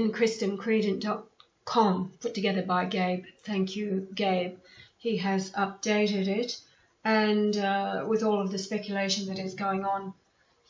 in ChristendomCredent.com, put together by Gabe. Thank you, Gabe. He has updated it, and with all of the speculation that is going on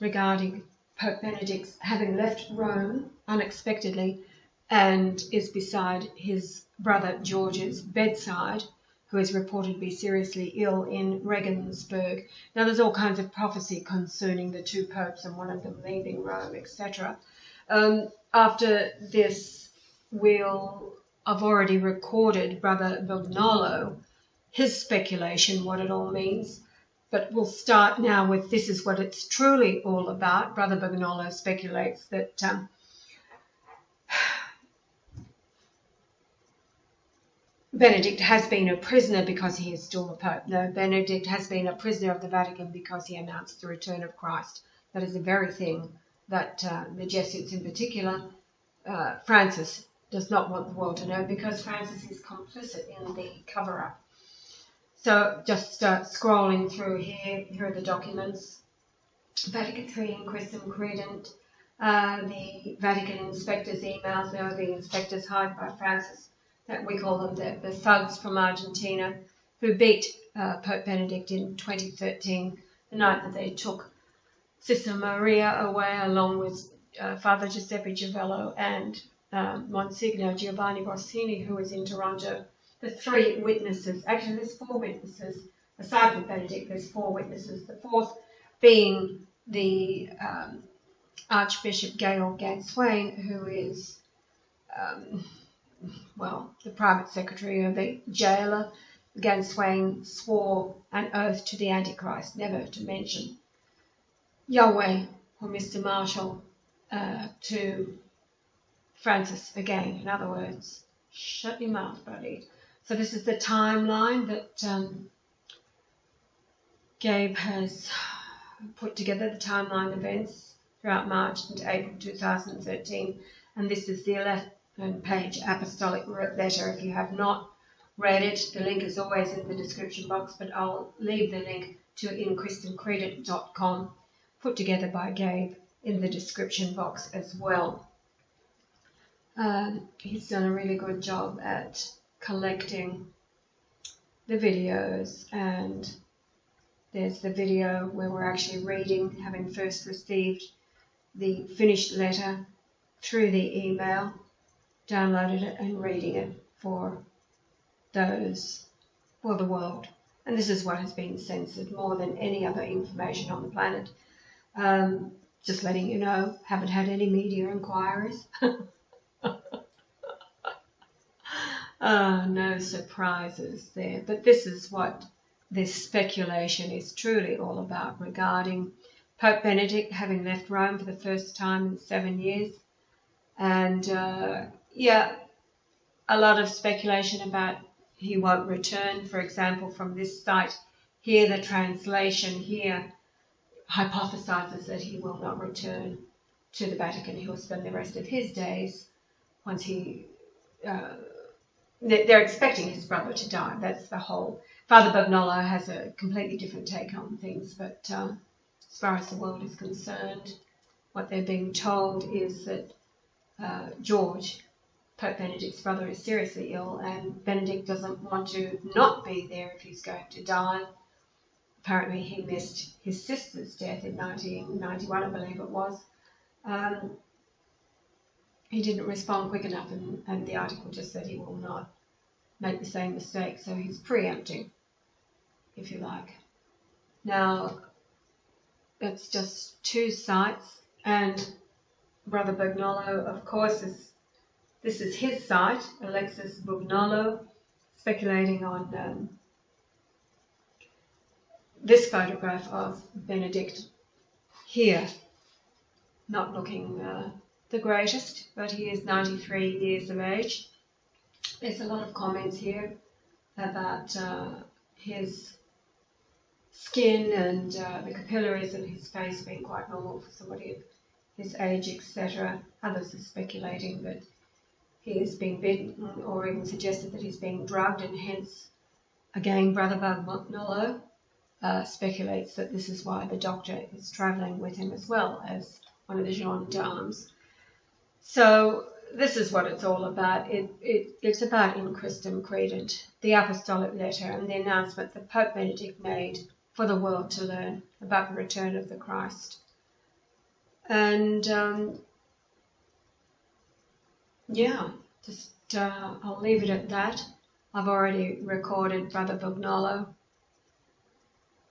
regarding Pope Benedict having left Rome unexpectedly and is beside his brother George's bedside, who is reported to be seriously ill in Regensburg. Now, there's all kinds of prophecy concerning the two popes and one of them leaving Rome, etc. After this, I've already recorded Brother Bagnolo, his speculation, what it all means. But we'll start now with this is what it's truly all about. Brother Bagnolo speculates that Benedict has been a prisoner because he is still the Pope. No, Benedict has been a prisoner of the Vatican because he announced the return of Christ. That is the very thing that the Jesuits in particular, Francis, does not want the world to know, because Francis is complicit in the cover-up. So just scrolling through here are the documents. Vatican III in Christendom Credent, the Vatican inspectors' emails. There are the inspectors hired by Francis, that we call them the thugs from Argentina, who beat Pope Benedict in 2013, the night that they took Sister Maria away, along with Father Giuseppe Giavello and Monsignor Giovanni Rossini, who was in Toronto. The three witnesses, actually there's four witnesses, aside from Benedict, there's four witnesses, the fourth being the Archbishop Georg Ganswein, who is, the private secretary of the jailer. Ganswein swore an oath to the Antichrist never to mention Yahweh or Mr. Marshall to Francis again. In other words, shut your mouth, buddy. So this is the timeline that Gabe has put together, the timeline events throughout March and April 2013. And this is the 11-page apostolic letter. If you have not read it, the link is always in the description box, but I'll leave the link to inchristencredit.com, put together by Gabe, in the description box as well. He's done a really good job at collecting the videos, and there's the video where we're actually reading, having first received the finished letter through the email, downloaded it and reading it for the world. And this is what has been censored more than any other information on the planet. Just letting you know, haven't had any media inquiries. No surprises there. But this is what this speculation is truly all about regarding Pope Benedict having left Rome for the first time in 7 years. And a lot of speculation about he won't return. For example, from this site here, the translation here hypothesizes that he will not return to the Vatican. He will spend the rest of his days once he... they're expecting his brother to die. That's the whole... Father Bagnolo has a completely different take on things, but as far as the world is concerned, what they're being told is that George, Pope Benedict's brother, is seriously ill, and Benedict doesn't want to not be there if he's going to die. Apparently he missed his sister's death in 1991, I believe it was. He didn't respond quick enough, and the article just said he will not make the same mistake, so he's preempting, if you like. Now, it's just two sites, and Brother Bagnolo, of course, this is his site, Alexis Bagnolo, speculating on this photograph of Benedict here, not looking the greatest, but he is 93 years of age. There's a lot of comments here about his skin and the capillaries of his face being quite normal for somebody of his age, etc. Others are speculating that he is being bitten, or even suggested that he's being drugged, and hence, again, Brother Bagnolo speculates that this is why the doctor is travelling with him as well as one of the gendarmes. So this is what it's all about. It's about in Christendom Credent, the apostolic letter, and the announcement that Pope Benedict made for the world to learn about the return of the Christ. And I'll leave it at that. I've already recorded Brother Bugnolo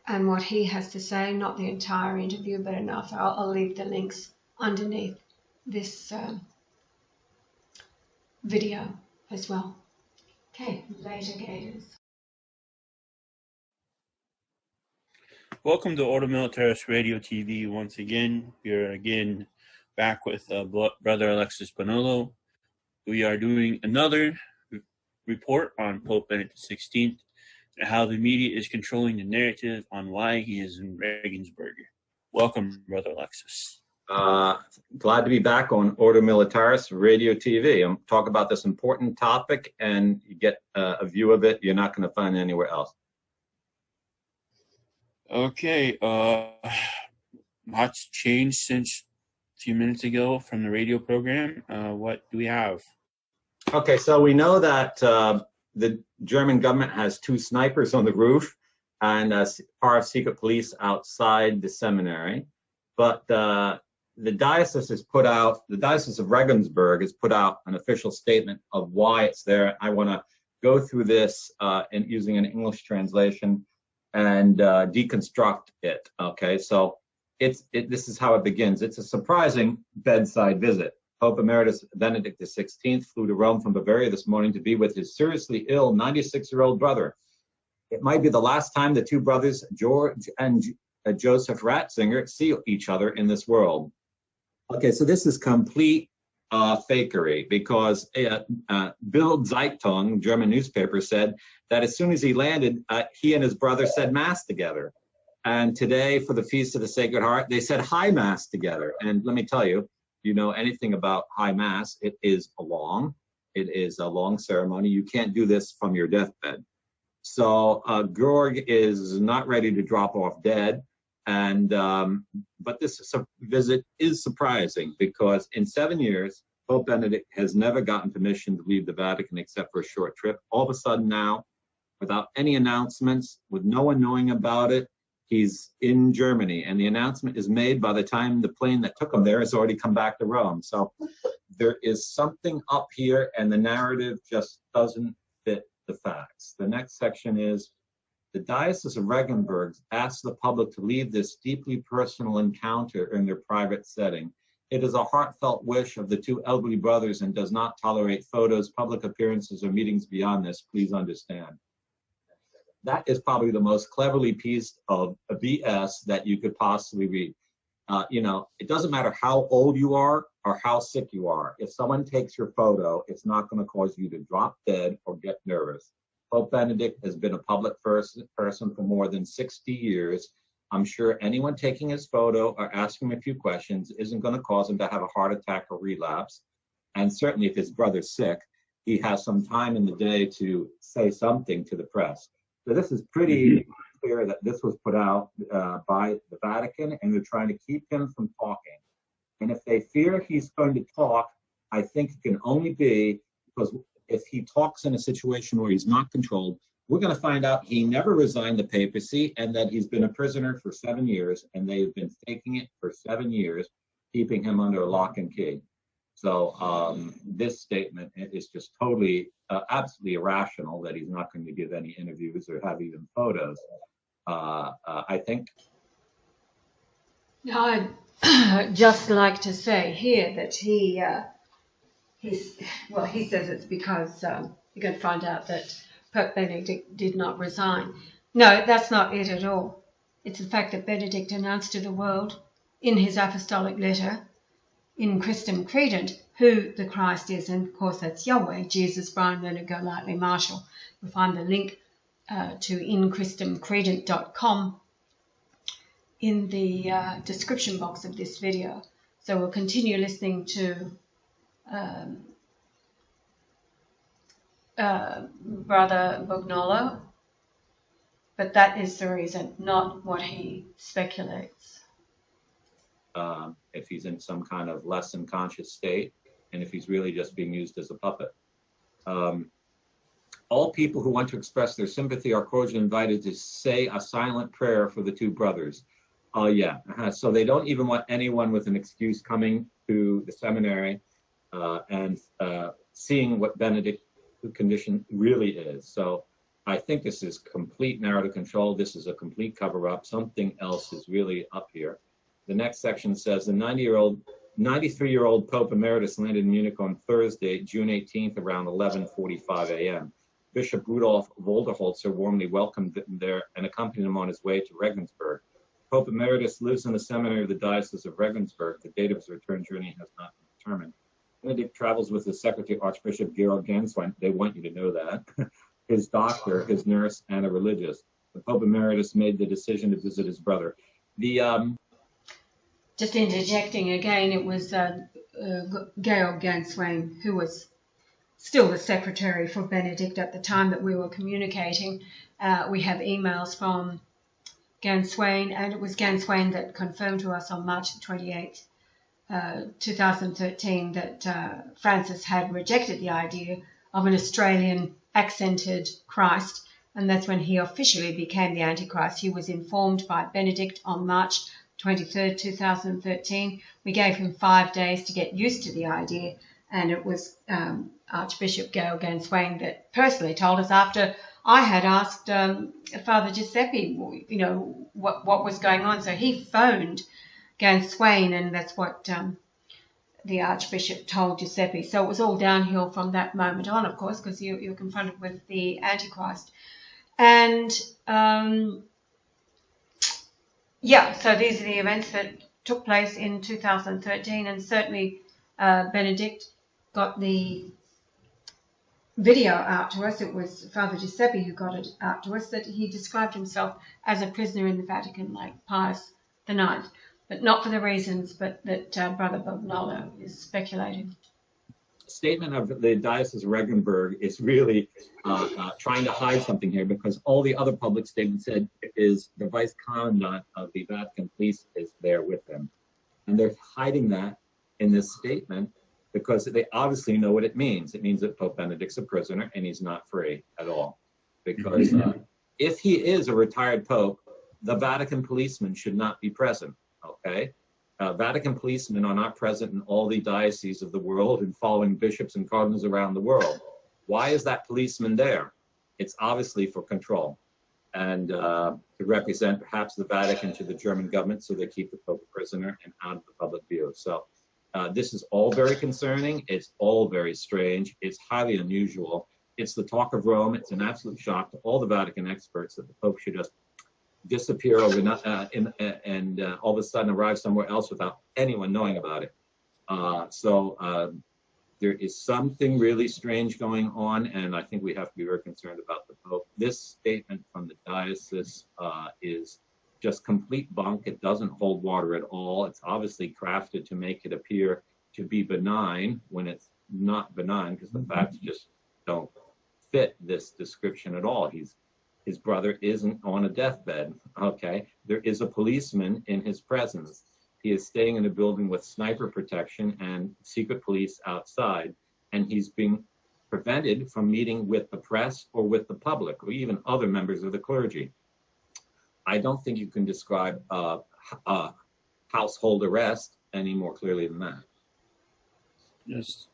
and what he has to say, not the entire interview, but enough. I'll leave the links underneath this video as well. Okay, later, Gators. Welcome to Ordo Militaris Radio TV once again. We're again back with Brother Alexis Bonolo. We are doing another report on Pope Benedict XVI and how the media is controlling the narrative on why he is in Regensburg. Welcome, Brother Alexis. Glad to be back on Ordo Militaris Radio TV and talk about this important topic, and you get a view of it you're not going to find anywhere else. Okay, lots changed since a few minutes ago from the radio program. What do we have? Okay, so we know that the German government has 2 snipers on the roof and part of secret police outside the seminary, but the diocese of Regensburg has put out an official statement of why it's there. I want to go through this using an English translation and deconstruct it. Okay, so this is how it begins. It's a surprising bedside visit. Pope Emeritus Benedict XVI flew to Rome from Bavaria this morning to be with his seriously ill 96-year-old brother. It might be the last time the 2 brothers, George and Joseph Ratzinger, see each other in this world. Okay, so this is complete fakery, because Bild Zeitung, German newspaper, said that as soon as he landed, he and his brother said Mass together. And today, for the Feast of the Sacred Heart, they said High Mass together. And let me tell you, you know anything about High Mass, it is a long ceremony. You can't do this from your deathbed. So Georg is not ready to drop off dead. And but this visit is surprising, because in 7 years, Pope Benedict has never gotten permission to leave the Vatican except for a short trip. All of a sudden now, without any announcements, with no one knowing about it, he's in Germany. And the announcement is made by the time the plane that took him there has already come back to Rome. So there is something up here, and the narrative just doesn't fit the facts. The next section is, the Diocese of Regensburg asks the public to leave this deeply personal encounter in their private setting. It is a heartfelt wish of the 2 elderly brothers and does not tolerate photos, public appearances, or meetings beyond this. Please understand. That is probably the most cleverly pieced of a BS that you could possibly read. It doesn't matter how old you are or how sick you are. If someone takes your photo, it's not going to cause you to drop dead or get nervous. Pope Benedict has been a public person for more than 60 years. I'm sure anyone taking his photo or asking him a few questions isn't going to cause him to have a heart attack or relapse. And certainly if his brother's sick, he has some time in the day to say something to the press. So this is pretty clear that this was put out by the Vatican, and they're trying to keep him from talking. And if they fear he's going to talk, I think it can only be because if he talks in a situation where he's not controlled, we're going to find out he never resigned the papacy and that he's been a prisoner for 7 years, and they've been faking it for 7 years, keeping him under lock and key. So this statement is just totally, absolutely irrational that he's not going to give any interviews or have even photos, I think. I'd just like to say here that he says it's because you're going to find out that Pope Benedict did not resign. No, that's not it at all. It's the fact that Benedict announced to the world in his apostolic letter, in Christendom Credent, who the Christ is, and of course that's Yahweh-Jesus, Leonard, Golightly-Marshall. You'll find the link to inchristendomcredent.com in the description box of this video. So we'll continue listening to Brother Bugnolo, but that is the reason, not what he speculates. If he's in some kind of less than conscious state. and if he's really just being used as a puppet. All people who want to express their sympathy are cordially invited to say a silent prayer for the two brothers. Oh, yeah. So they don't even want anyone with an excuse coming to the seminary and seeing what Benedict's condition really is. So I think this is complete narrative control. This is a complete cover-up. Something else is really up here. The next section says the 93-year-old Pope Emeritus landed in Munich on Thursday, June 18th, around 11:45 a.m. Bishop Rudolf Wolderholzer warmly welcomed him there and accompanied him on his way to Regensburg. Pope Emeritus lives in the seminary of the Diocese of Regensburg. The date of his return journey has not been determined. Benedict travels with his secretary, Archbishop Georg Ganswein. They want you to know that. His doctor, his nurse, and a religious. The Pope Emeritus made the decision to visit his brother. Just interjecting again, it was Georg Ganswein who was still the secretary for Benedict at the time that we were communicating. We have emails from Ganswein, and it was Ganswein that confirmed to us on March 28th, 2013, that Francis had rejected the idea of an Australian accented Christ, and that's when he officially became the Antichrist. He was informed by Benedict on March 23rd, 2013. We gave him 5 days to get used to the idea, and it was Archbishop Georg Ganswein that personally told us, after I had asked Father Giuseppe, what was going on. So he phoned Ganswein, and that's what the Archbishop told Giuseppe. So it was all downhill from that moment on, of course, because you're confronted with the Antichrist. And so these are the events that took place in 2013, and certainly Benedict got the video out to us. It was Father Giuseppe who got it out to us, that he described himself as a prisoner in the Vatican like Pius IX, but not for the reasons but that Brother Bognolo is speculating. Statement of the Diocese of Regensburg is really trying to hide something here, because all the other public statements said is the Vice Commandant of the Vatican Police is there with him. And they're hiding that in this statement because they obviously know what it means. It means that Pope Benedict's a prisoner and he's not free at all. Because if he is a retired Pope, the Vatican policemen should not be present, okay? Vatican policemen are not present in all the dioceses of the world and following bishops and cardinals around the world. Why is that policeman there? It's obviously for control and to represent perhaps the Vatican to the German government, so they keep the Pope a prisoner and out of the public view. So this is all very concerning. It's all very strange. It's highly unusual. It's the talk of Rome. It's an absolute shock to all the Vatican experts that the Pope should just disappear overnight and all of a sudden arrive somewhere else without anyone knowing about it. There is something really strange going on, and I think we have to be very concerned about the Pope. This statement from the diocese is just complete bunk. It doesn't hold water at all. It's obviously crafted to make it appear to be benign when it's not benign, because the facts just don't fit this description at all. His brother isn't on a deathbed, okay? There is a policeman in his presence. He is staying in a building with sniper protection and secret police outside, and he's being prevented from meeting with the press or with the public or even other members of the clergy. I don't think you can describe a household arrest any more clearly than that. Yes.